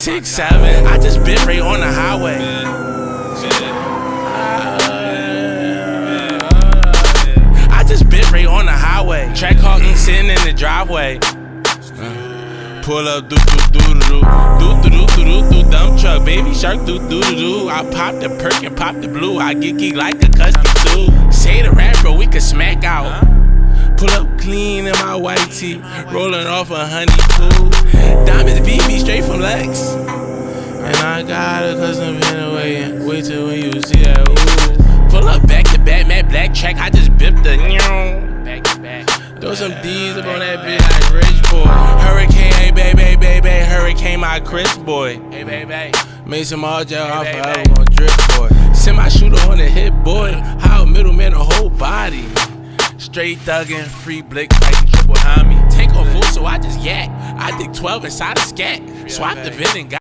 6'7", I just bit right on the highway. I just bit right on the highway. Track hawking sitting in the driveway. Pull up, do dump truck, baby shark, do. I pop the perk and pop the blue. I get geek like a custom too. Say the rap, bro, we can smack out. Pull up clean in my white tee, rolling off a honeycomb. Diamonds BB straight from Lex. And I got a custom pin away. Wait till when you see that. Ooh. Pull up back to back, matte black track. I just bipped the back to back. Throw some D's up on that bitch like rich boy. Hurricane, hey baby, hurricane my Chris boy. Hey baby, made some all gel, I'm forever gon' drip boy. Send my shooter on the hit boy. How a middleman a whole body. Straight thuggin', free blick, fighting triple homie. Take on full, so I just yak. I dig 12 inside a scat. Swap the VIN and got